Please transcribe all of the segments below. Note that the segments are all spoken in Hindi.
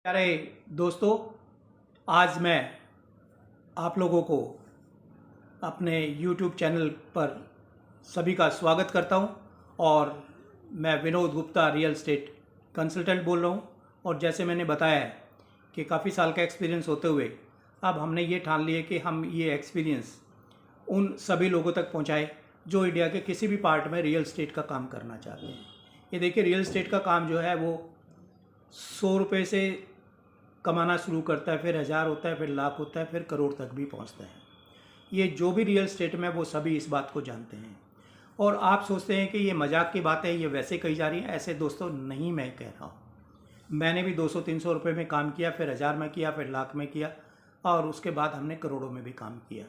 प्यारे दोस्तों, आज मैं आप लोगों को अपने YouTube चैनल पर सभी का स्वागत करता हूं और मैं Vinod Gupta real estate consultant बोल रहा हूं। और जैसे मैंने बताया है कि काफ़ी साल का एक्सपीरियंस होते हुए अब हमने ये ठान लिया कि हम ये एक्सपीरियंस उन सभी लोगों तक पहुंचाएं जो इंडिया के किसी भी पार्ट में रियल एस्टेट का काम करना चाहते हैं। ये देखिए, रियल एस्टेट का काम जो है वो 100 रुपये से कमाना शुरू करता है, फिर हज़ार होता है, फिर लाख होता है, फिर करोड़ तक भी पहुंचता है। ये जो भी रियल एस्टेट में वो सभी इस बात को जानते हैं। और आप सोचते हैं कि ये मजाक की बात है, ये वैसे कही जा रही है। ऐसे दोस्तों नहीं मैं कह रहा हूँ। मैंने भी 200-300 रुपये में काम किया, फिर हज़ार में किया, फिर लाख में किया और उसके बाद हमने करोड़ों में भी काम किया।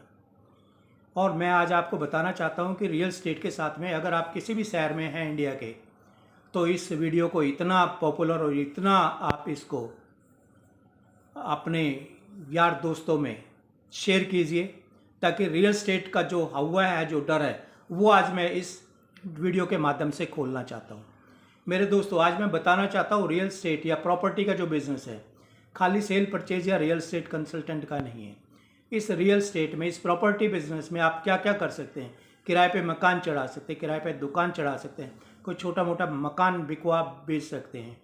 और मैं आज आपको बताना चाहता हूँ कि रियल एस्टेट के साथ में अगर आप किसी भी शहर में हैं इंडिया के, तो इस वीडियो को इतना पॉपुलर और इतना आप इसको अपने यार दोस्तों में शेयर कीजिए ताकि रियल एस्टेट का जो हवा है, जो डर है, वो आज मैं इस वीडियो के माध्यम से खोलना चाहता हूँ। मेरे दोस्तों, आज मैं बताना चाहता हूँ रियल एस्टेट या प्रॉपर्टी का जो बिज़नेस है खाली सेल परचेज या रियल एस्टेट कंसल्टेंट का नहीं है। इस रियल एस्टेट में, इस प्रॉपर्टी बिजनेस में आप क्या क्या कर सकते हैं। किराए पे मकान चढ़ा सकते हैं, किराए पे दुकान चढ़ा सकते हैं, कोई छोटा मोटा मकान बिकवा बेच सकते हैं,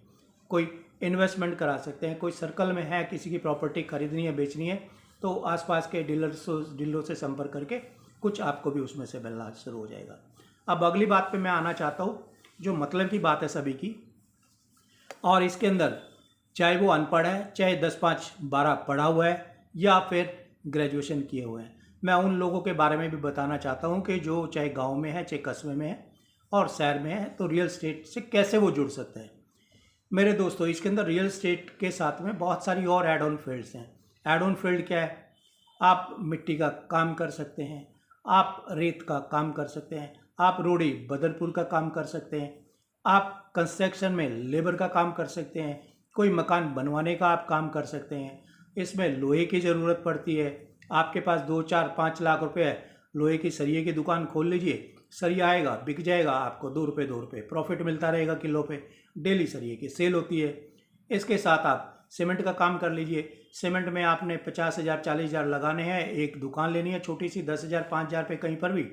कोई इन्वेस्टमेंट करा सकते हैं, कोई सर्कल में है किसी की प्रॉपर्टी खरीदनी है, बेचनी है, तो आसपास के डीलरों से संपर्क करके कुछ आपको भी उसमें से मिलना शुरू हो जाएगा। अब अगली बात पे मैं आना चाहता हूँ जो मतलब की बात है सभी की। और इसके अंदर चाहे वो अनपढ़ है, चाहे 10-5-12 पढ़ा हुआ है या फिर ग्रेजुएशन किए हुए हैं, मैं उन लोगों के बारे में भी बताना चाहता हूँ कि जो चाहे गाँव में है, चाहे कस्बे में है और शहर में है, तो रियल एस्टेट से कैसे वो जुड़ सकते हैं। मेरे दोस्तों, इसके अंदर रियल एस्टेट के साथ में बहुत सारी और एड ऑन फील्ड्स हैं। एड ऑन फील्ड क्या है? आप मिट्टी का काम कर सकते हैं, आप रेत का काम कर सकते हैं, आप रोड़ी बदरपुर का काम कर सकते हैं, आप कंस्ट्रक्शन में लेबर का काम कर सकते हैं, कोई मकान बनवाने का आप काम कर सकते हैं। इसमें लोहे की ज़रूरत पड़ती है। आपके पास 2-4-5 लाख रुपए है, लोहे की सरिये की दुकान खोल लीजिए। सरिया आएगा, बिक जाएगा, आपको 2 रुपये प्रॉफिट मिलता रहेगा किलो पे। डेली सरिये की सेल होती है। इसके साथ आप सीमेंट का काम कर लीजिए। सीमेंट में आपने 50,000 40,000 लगाने हैं, एक दुकान लेनी है छोटी सी 10,000 5,000 पे कहीं पर भी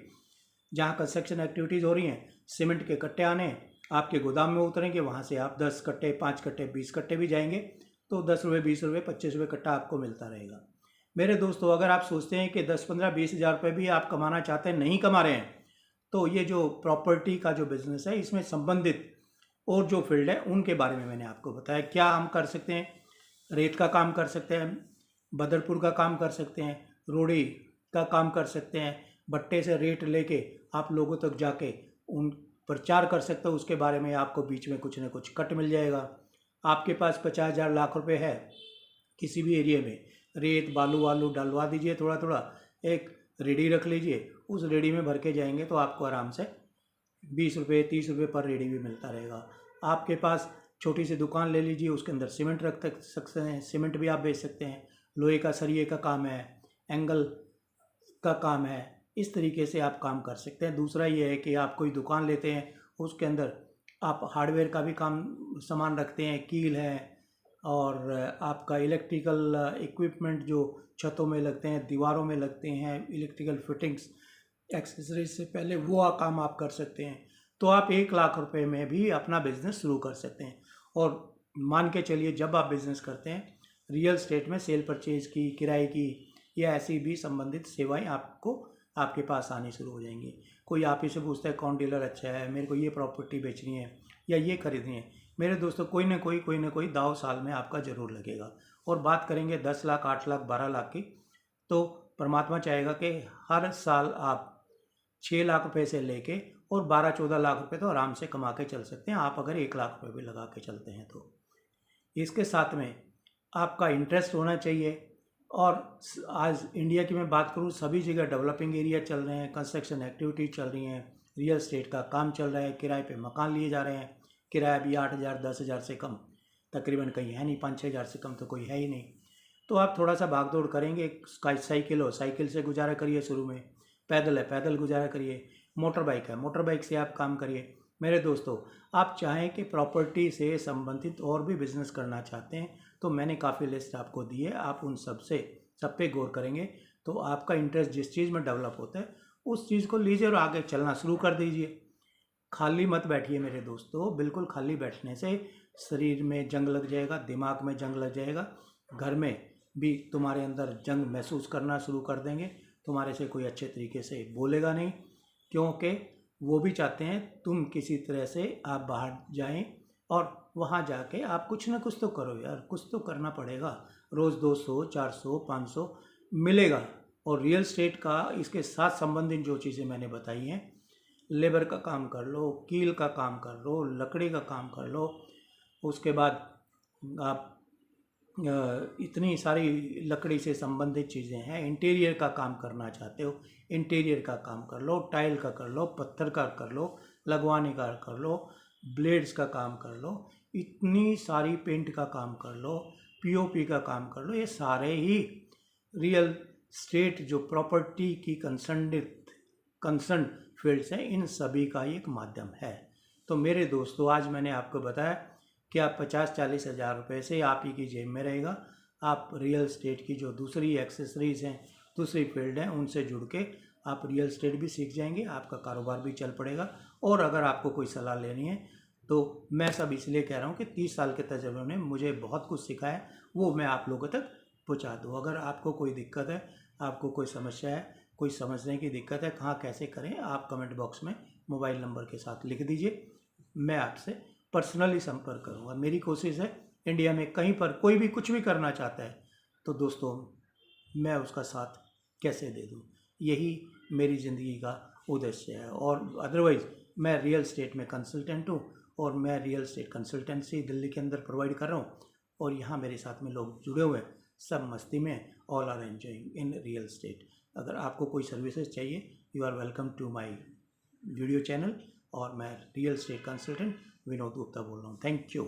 जहाँ कंस्ट्रक्शन एक्टिविटीज़ हो रही हैं। सीमेंट के कट्टे आने हैं, आपके गोदाम में उतरेंगे, वहाँ से आप 10 कट्टे, 5 कट्टे, 20 कट्टे भी जाएंगे तो 10 रुपये, 20 रुपये, 25 रुपये कट्टा आपको मिलता रहेगा। मेरे दोस्तों, अगर आप सोचते हैं कि 10-15-20 हज़ार रुपये भी आप कमाना चाहते हैं, नहीं कमा रहे हैं, तो ये जो प्रॉपर्टी का जो बिज़नेस है इसमें संबंधित और जो फील्ड है उनके बारे में मैंने आपको बताया। क्या हम कर सकते हैं? रेत का काम कर सकते हैं, बदरपुर का काम कर सकते हैं, रोड़ी का काम कर सकते हैं, भट्टे से रेट लेके आप लोगों तक जाके उन प्रचार कर सकते हो। उसके बारे में आपको बीच में कुछ ना कुछ कट मिल जाएगा। आपके पास 50,000 लाख रुपए है किसी भी एरिया में, रेत बालू वालू डलवा दीजिए, थोड़ा थोड़ा एक रेडी रख लीजिए, उस रेडी में भर के जाएंगे तो आपको आराम से 20 रुपये 30 रुपये पर रेडी भी मिलता रहेगा। आपके पास छोटी सी दुकान ले लीजिए, उसके अंदर सीमेंट रख सकते हैं, सीमेंट भी आप बेच सकते हैं। लोहे का सरिये का काम है, एंगल का काम है, इस तरीके से आप काम कर सकते हैं। दूसरा ये है कि आप कोई दुकान लेते हैं, उसके अंदर आप हार्डवेयर का भी काम सामान रखते हैं, कील है और आपका इलेक्ट्रिकल इक्विपमेंट जो छतों में लगते हैं, दीवारों में लगते हैं, इलेक्ट्रिकल फिटिंग्स एक्सेसरीज से पहले वो काम आप कर सकते हैं। तो आप 1 लाख रुपए में भी अपना बिजनेस शुरू कर सकते हैं। और मान के चलिए, जब आप बिजनेस करते हैं रियल एस्टेट में, सेल परचेज की, किराए की या ऐसी भी संबंधित सेवाएं आपको आपके पास आनी शुरू हो जाएंगी। कोई आप ही से पूछता है कौन डीलर अच्छा है, मेरे को ये प्रॉपर्टी बेचनी है या ये खरीदनी है। मेरे दोस्तों, कोई ना कोई दाव साल में आपका ज़रूर लगेगा। और बात करेंगे 10 लाख, 8 लाख, 12 लाख की, तो परमात्मा चाहेगा कि हर साल आप 6 लाख रुपए से लेके और 12-14 लाख रुपए तो आराम से कमा के चल सकते हैं, आप अगर 1 लाख रुपए भी लगा के चलते हैं तो। इसके साथ में आपका इंटरेस्ट होना चाहिए। और आज इंडिया की मैं बात करूं, सभी जगह डेवलपिंग एरिया चल रहे हैं, कंस्ट्रक्शन एक्टिविटीज चल रही हैं, रियल एस्टेट का काम चल रहा है, किराए पे मकान लिए जा रहे हैं। किराया भी 8,000 10,000 से कम तकरीबन कहीं है नहीं, 5-6 हज़ार से कम तो कोई है ही नहीं। तो आप थोड़ा सा भाग दौड़ करेंगे, साइकिल हो, साइकिल से गुजारा करिए शुरू में, पैदल है पैदल गुजारा करिए, मोटर बाइक है मोटर बाइक से आप काम करिए। मेरे दोस्तों, आप चाहें कि प्रॉपर्टी से संबंधित और भी बिजनेस करना चाहते हैं तो मैंने काफ़ी लिस्ट आपको दी है, आप उन सब पे गौर करेंगे तो आपका इंटरेस्ट जिस चीज़ में डेवलप होता है उस चीज़ को लीजिए और आगे चलना शुरू कर दीजिए। खाली मत बैठिए मेरे दोस्तों, बिल्कुल खाली बैठने से शरीर में जंग लग जाएगा, दिमाग में जंग लग जाएगा, घर में भी तुम्हारे अंदर जंग महसूस करना शुरू कर देंगे, तुम्हारे से कोई अच्छे तरीके से बोलेगा नहीं, क्योंकि वो भी चाहते हैं तुम किसी तरह से आप बाहर जाएं और वहाँ जाके आप कुछ ना कुछ तो करो यार, कुछ तो करना पड़ेगा। रोज़ 200 400 500 मिलेगा। और रियल स्टेट का इसके साथ संबंधित जो चीज़ें मैंने बताई हैं, लेबर का काम कर लो, कील का काम कर लो, लकड़ी का काम कर लो, उसके बाद आप इतनी सारी लकड़ी से संबंधित चीज़ें हैं। इंटीरियर का काम करना चाहते हो, इंटीरियर का काम कर लो, टाइल का कर लो, पत्थर का कर लो, लगवाने का कर लो, ब्लेड्स का काम कर लो, इतनी सारी पेंट का काम कर लो, पीओपी का काम कर लो। ये सारे ही रियल स्टेट जो प्रॉपर्टी की कंसर्न फील्ड्स हैं, इन सभी का एक माध्यम है। तो मेरे दोस्तों, आज मैंने आपको बताया कि आप 50-40 हज़ार रुपये से आप ही की जेब में रहेगा। आप रियल स्टेट की जो दूसरी एक्सेसरीज हैं, दूसरी फील्ड हैं, उनसे जुड़ के आप रियल स्टेट भी सीख जाएंगे, आपका कारोबार भी चल पड़ेगा। और अगर आपको कोई सलाह लेनी है तो मैं सब इसलिए कह रहा हूँ कि 30 साल के तजुर्बे ने मुझे बहुत कुछ सिखाया, वो मैं आप लोगों तक पहुँचा दूँ। अगर आपको कोई दिक्कत है, आपको कोई समस्या है, कोई समझने की दिक्कत है, कहाँ कैसे करें, आप कमेंट बॉक्स में मोबाइल नंबर के साथ लिख दीजिए, मैं आपसे पर्सनली संपर्क करूँगा। मेरी कोशिश है इंडिया में कहीं पर कोई भी कुछ भी करना चाहता है तो दोस्तों मैं उसका साथ कैसे दे दूँ, यही मेरी ज़िंदगी का उद्देश्य है। और अदरवाइज़ मैं रियल स्टेट में कंसल्टेंट हूँ और मैं रियल स्टेट कंसल्टेंसी दिल्ली के अंदर प्रोवाइड कर रहा हूँ और यहाँ मेरे साथ में लोग जुड़े हुए हैं, सब मस्ती में, all are enjoying in real state. अगर आपको कोई सर्विसेज चाहिए, you are welcome to my video channel. और मैं real state consultant Vinod Gupta बोल रहा हूँ। Thank you.